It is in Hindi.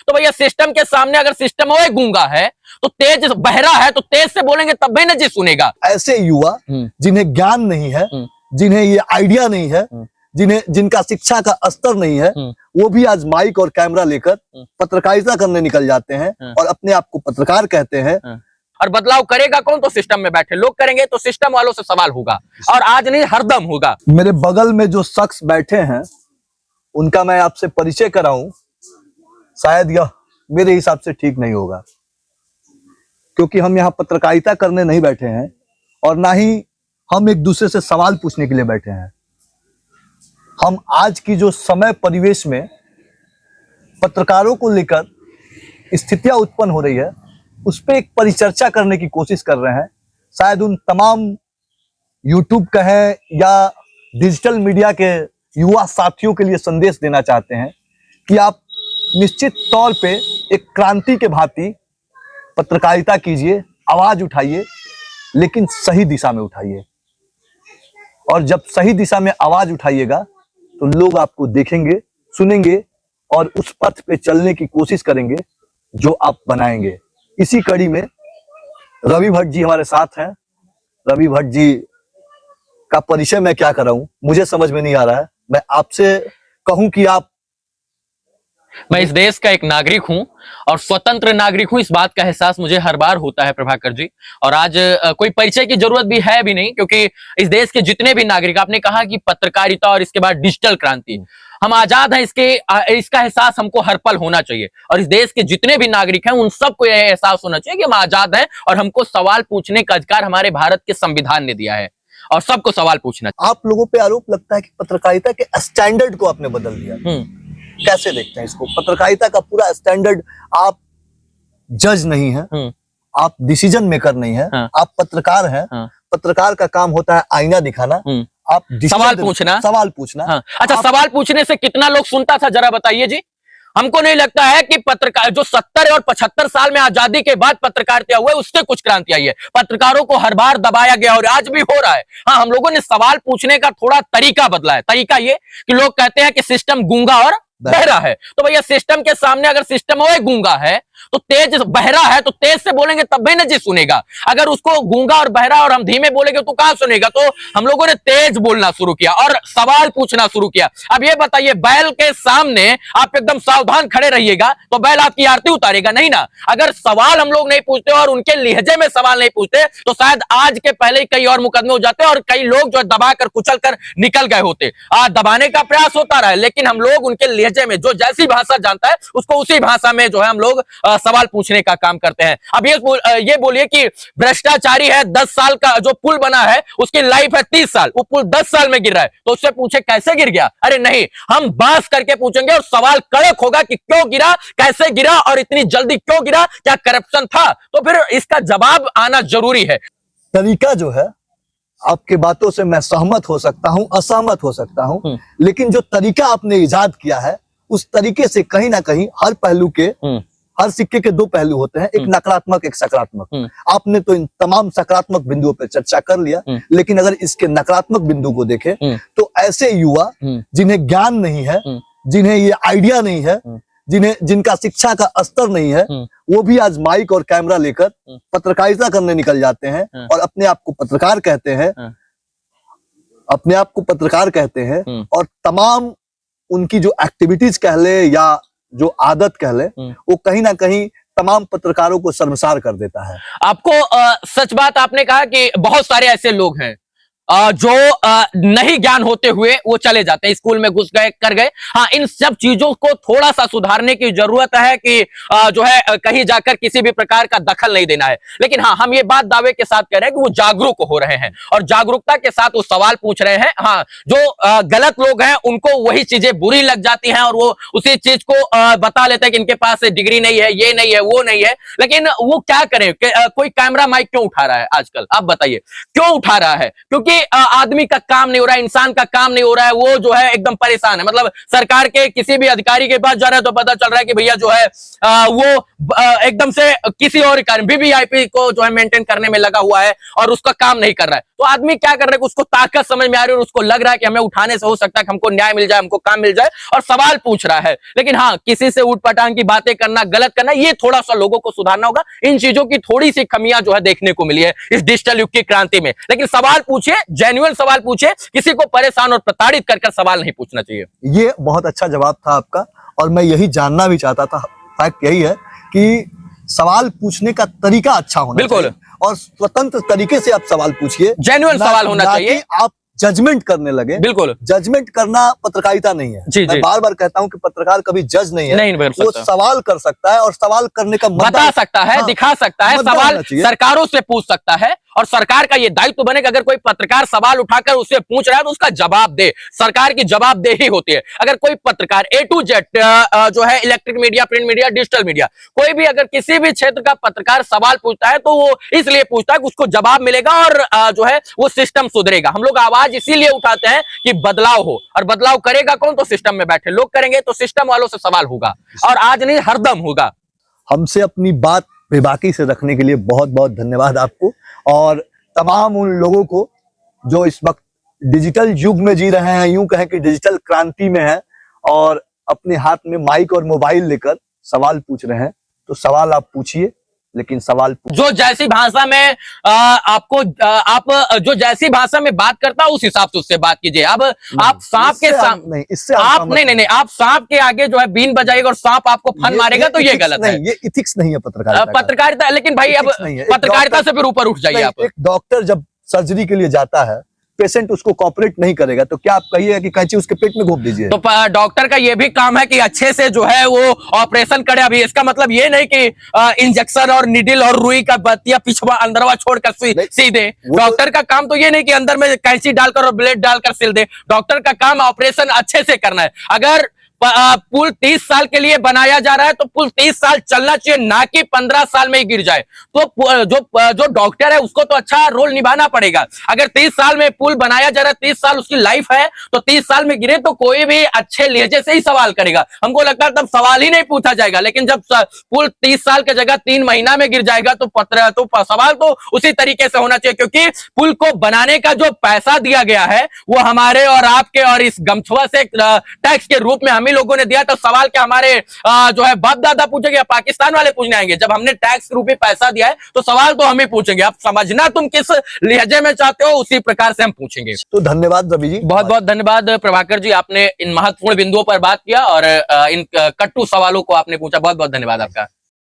तो भैया सिस्टम के सामने अगर सिस्टम वो गूंगा है तो तेज बहरा है तो तेज से बोलेंगे तब भी न जी सुनेगा। ऐसे युवा जिन्हें ज्ञान नहीं है, जिन्हें ये आइडिया नहीं है, जिनका शिक्षा का स्तर नहीं है, वो भी आज माइक और कैमरा लेकर पत्रकारिता करने निकल जाते हैं और अपने आप को पत्रकार कहते हैं। और बदलाव करेगा कौन? तो सिस्टम में बैठे लोग करेंगे, तो सिस्टम वालों से सवाल होगा और आज नहीं हरदम होगा। मेरे बगल में जो शख्स बैठे हैं उनका मैं आपसे परिचय कराऊं, शायद यह मेरे हिसाब से ठीक नहीं होगा, क्योंकि हम यहाँ पत्रकारिता करने नहीं बैठे हैं और ना ही हम एक दूसरे से सवाल पूछने के लिए बैठे हैं। हम आज की जो समय परिवेश में पत्रकारों को लेकर स्थितियां उत्पन्न हो रही है उस पर एक परिचर्चा करने की कोशिश कर रहे हैं। शायद उन तमाम यूट्यूब कहें या डिजिटल मीडिया के युवा साथियों के लिए संदेश देना चाहते हैं कि आप निश्चित तौर पे एक क्रांति के भांति पत्रकारिता कीजिए, आवाज उठाइए, लेकिन सही दिशा में उठाइए। और जब सही दिशा में आवाज उठाइएगा तो लोग आपको देखेंगे, सुनेंगे और उस पथ पे चलने की कोशिश करेंगे जो आप बनाएंगे। इसी कड़ी में रवि भट्ट जी हमारे साथ हैं। रवि भट्ट जी का परिचय मैं क्या कराऊं, मुझे समझ में नहीं आ रहा है। मैं आपसे कहूं कि मैं इस देश का एक नागरिक हूं और स्वतंत्र नागरिक हूं, इस बात का एहसास मुझे हर बार होता है प्रभाकर जी। और आज कोई परिचय की जरूरत भी है भी नहीं, क्योंकि इस देश के जितने भी नागरिक, आपने कहा कि पत्रकारिता और इसके बाद डिजिटल क्रांति, हम आजाद हैं, इसका एहसास हमको हर पल होना चाहिए। और इस देश के जितने भी नागरिक हैं उन सबको यह एहसास होना चाहिए कि हम आजाद हैं और हमको सवाल पूछने का अधिकार हमारे भारत के संविधान ने दिया है और सबको सवाल पूछना। आप लोगों पे आरोप लगता है कि पत्रकारिता के स्टैंडर्ड को आपने बदल दिया। कैसे देखते हैं इसको? पत्रकारिता का पूरा स्टैंडर्ड, आप जज नहीं है, आप डिसीजन मेकर नहीं है, आप पत्रकार हैं। पत्रकार का काम होता है आईना दिखाना, आप सवाल पूछना। अच्छा, सवाल पूछने से कितना लोग सुनता था जरा बताइए जी। हमको नहीं लगता है कि पत्रकार जो 70 और 75 साल में आजादी के बाद पत्रकारिता हुए उससे कुछ क्रांति आई है। पत्रकारों को हर बार दबाया गया और आज भी हो रहा है। हाँ, हम लोगों ने सवाल पूछने का थोड़ा तरीका बदला है। तरीका ये कि लोग कहते हैं कि सिस्टम गूंगा और बहरा है, तो भैया सिस्टम के सामने अगर सिस्टम वो गूंगा है तो तेज बहरा है तो तेज से बोलेंगे तब भी न जी सुनेगा। अगर उसको गूंगा और बहरा और हम धीमे बोलेंगे तो कहां सुनेगा? तो हम लोगों ने तेज बोलना शुरू किया और सवाल पूछना शुरू किया। अब ये बताइए, बैल के सामने आप एकदम सावधान खड़े रहिएगा तो बैल आपकी आरती उतारेगा नहीं ना। अगर सवाल हम लोग नहीं पूछते और उनके लहजे में सवाल नहीं पूछते तो शायद आज के पहले ही कई और मुकदमे हो जाते और कई लोग जो दबा कर कुचल कर निकल गए होते। आज दबाने का प्रयास होता रहा है, लेकिन हम लोग उनके लहजे में, जो जैसी भाषा जानता है उसको उसी भाषा में जो है हम लोग सवाल पूछने का काम करते हैं। अब ये बोलिए कि भ्रष्टाचारी है, 10 साल का जो पुल बना है उसकी लाइफ है 30 साल, वो पुल 10 साल में गिर रहा है तो उससे पूछे कैसे गिर गया? अरे नहीं, हम बात करके पूछेंगे और सवाल कड़क होगा कि क्यों गिरा, कैसे गिरा और इतनी जल्दी क्यों गिरा, क्या करप्शन था? तो फिर इसका जवाब आना जरूरी है। तरीका जो है, आपकी बातों से मैं सहमत हो सकता हूं, असहमत हो सकता हूं, लेकिन जो तरीका आपने इजाद किया है उस तरीके से कहीं ना कहीं हर पहलू के, हर सिक्के के दो पहलू होते हैं, एक नकारात्मक एक सकारात्मक। आपने तो इन तमाम सकारात्मक बिंदुओं पर चर्चा कर लिया, लेकिन अगर इसके नकारात्मक बिंदु को देखें तो ऐसे युवा जिन्हें ज्ञान नहीं है, जिन्हें ये आइडिया नहीं है, जिनका शिक्षा का स्तर नहीं है, वो भी आज माइक और कैमरा लेकर पत्रकारिता करने निकल जाते हैं और अपने आप को पत्रकार कहते हैं, अपने आप को पत्रकार कहते हैं। और तमाम उनकी जो एक्टिविटीज कह ले या जो आदत कह ले, वो कहीं ना कहीं तमाम पत्रकारों को शर्मसार कर देता है। आपको सच बात आपने कहा कि बहुत सारे ऐसे लोग हैं जो नहीं ज्ञान होते हुए वो चले जाते हैं, स्कूल में घुस गए, कर गए। हाँ, इन सब चीजों को थोड़ा सा सुधारने की जरूरत है कि जो है कहीं जाकर किसी भी प्रकार का दखल नहीं देना है। लेकिन हाँ, हम ये बात दावे के साथ कह रहे हैं कि वो जागरूक हो रहे हैं और जागरूकता के साथ वो सवाल पूछ रहे हैं। हाँ, जो गलत लोग हैं उनको वही चीजें बुरी लग जाती हैं और वो उसी चीज को बता लेते हैं कि इनके पास डिग्री नहीं है, ये नहीं है, वो नहीं है। लेकिन वो क्या करें? कोई कैमरा माइक क्यों उठा रहा है आजकल? आप बताइए क्यों उठा रहा है? क्योंकि आदमी का काम नहीं हो रहा है, इंसान का काम नहीं हो रहा है, वो जो है एकदम परेशान है। मतलब सरकार के किसी भी अधिकारी के पास जा रहा है तो पता चल रहा है कि भैया जो है वो एकदम से किसी और कारण वीवीआईपी को जो है मेंटेन करने में लगा हुआ है और उसका काम नहीं कर रहा है। तो तो आदमी क्या कर रहा है, उसको ताकत समझ में आ रही है और उसको लग रहा है कि हमें उठाने से हो सकता है कि हमको न्याय मिल जाए, हमको काम मिल जाए, और सवाल पूछ रहा है। लेकिन हाँ, किसी से ऊट पटांग की बातें करना, गलत करना, ये थोड़ा सा लोगों को सुधारना होगा। इन चीजों की थोड़ी सी कमियां जो है देखने को मिली है इस डिजिटल युग की क्रांति में। लेकिन सवाल पूछिए, जेन्युइन सवाल पूछिए, किसी को परेशान और प्रताड़ित कर सवाल नहीं पूछना चाहिए। ये बहुत अच्छा जवाब था आपका, और मैं यही जानना भी चाहता था। फैक्ट यही है कि सवाल पूछने का तरीका अच्छा होना बिल्कुल चाहिए और स्वतंत्र तरीके से आप सवाल पूछिए, जेन्युइन सवाल होना चाहिए। आप जजमेंट करने लगे। बिल्कुल, जजमेंट करना पत्रकारिता नहीं है। जी, मैं जी। बार बार कहता हूं कि पत्रकार कभी जज नहीं है, नहीं वो सवाल कर सकता है और सवाल करने का बता सकता है, हाँ, दिखा सकता है, सवाल सरकारों से पूछ सकता है, और सरकार का ये दायित्व बने कि अगर कोई पत्रकार सवाल उठाकर उससे पूछ रहा है तो उसका जवाब दे। सरकार की जवाबदेही होती है। अगर कोई पत्रकार A to Z जो है, electric media, print media, digital media, कोई भी अगर किसी भी क्षेत्र का पत्रकार सवाल पूछता है तो वो इसलिए पूछता है कि उसको जवाब मिलेगा और जो है वो सिस्टम सुधरेगा। हम लोग आवाज इसीलिए उठाते हैं कि बदलाव हो, और बदलाव करेगा कौन? तो सिस्टम में बैठे लोग करेंगे, तो सिस्टम वालों से सवाल होगा, और आज नहीं हरदम होगा। हमसे अपनी बात बेबाकी से रखने के लिए बहुत बहुत धन्यवाद आपको, और तमाम उन लोगों को जो इस वक्त डिजिटल युग में जी रहे हैं, यूं कहें कि डिजिटल क्रांति में हैं, और अपने हाथ में माइक और मोबाइल लेकर सवाल पूछ रहे हैं। तो सवाल आप पूछिए, लेकिन सवाल जो जैसी भाषा में आपको आप जो जैसी भाषा में बात करता उस हिसाब से उससे बात कीजिए। अब आप सांप के सामने इससे आप नहीं, आप सांप के आगे जो है बीन बजाएगा और सांप आपको फन मारेगा, तो ये गलत है। ये इथिक्स नहीं है पत्रकारिता। लेकिन भाई अब पत्रकारिता से फिर ऊपर उठ जाइए आप। एक डॉक्टर जब सर्जरी के लिए जाता है, पेशेंट उसको कोऑपरेट नहीं करेगा, तो क्या आप कहिए कि कैंची उसके पेट में घोप दीजिए? तो डॉक्टर का ये भी काम है कि अच्छे से जो है वो ऑपरेशन करे। अभी इसका मतलब ये नहीं कि इंजेक्शन और निडिल और रुई का बत्तिया पिछवा अंदरवा छोड़कर सी दे। डॉक्टर का काम तो ये नहीं कि अंदर में कैंची डालकर और ब्लेड डालकर सिल दे। डॉक्टर का काम ऑपरेशन अच्छे से करना है। अगर पुल 30 साल के लिए बनाया जा रहा है तो पुल 30 साल चलना चाहिए, ना कि 15 साल में ही गिर जाए। तो जो डॉक्टर है उसको तो अच्छा रोल निभाना पड़ेगा। अगर 30 साल में पुल बनाया जा रहा है, 30 साल उसकी लाइफ है, तो 30 साल में गिरे तो कोई भी अच्छे लहजे से ही सवाल करेगा। हमको लगता है तब सवाल ही नहीं पूछा जाएगा। लेकिन जब पुल 30 साल की जगह 3 महीना में गिर जाएगा तो सवाल तो उसी तरीके से होना चाहिए, क्योंकि पुल को बनाने का जो पैसा दिया गया है वो हमारे और आपके और इस गमछुआ से टैक्स के रूप में हम लोगों ने दिया। तो सवाल क्या हमारे जो है बाप दादा पूछेंगे या पाकिस्तान वाले पूछने आएंगे? जब हमने टैक्स रूपी पैसा दिया है तो सवाल तो हम ही पूछेंगे। आप समझना तुम किस लहजे में चाहते हो, उसी प्रकार से हम पूछेंगे। तो धन्यवाद रवि जी, बहुत बहुत धन्यवाद प्रभाकर जी, आपने इन महत्वपूर्ण बिंदुओं पर बात किया और इन कट्टू सवालों को आपने पूछा। बहुत बहुत धन्यवाद आपका।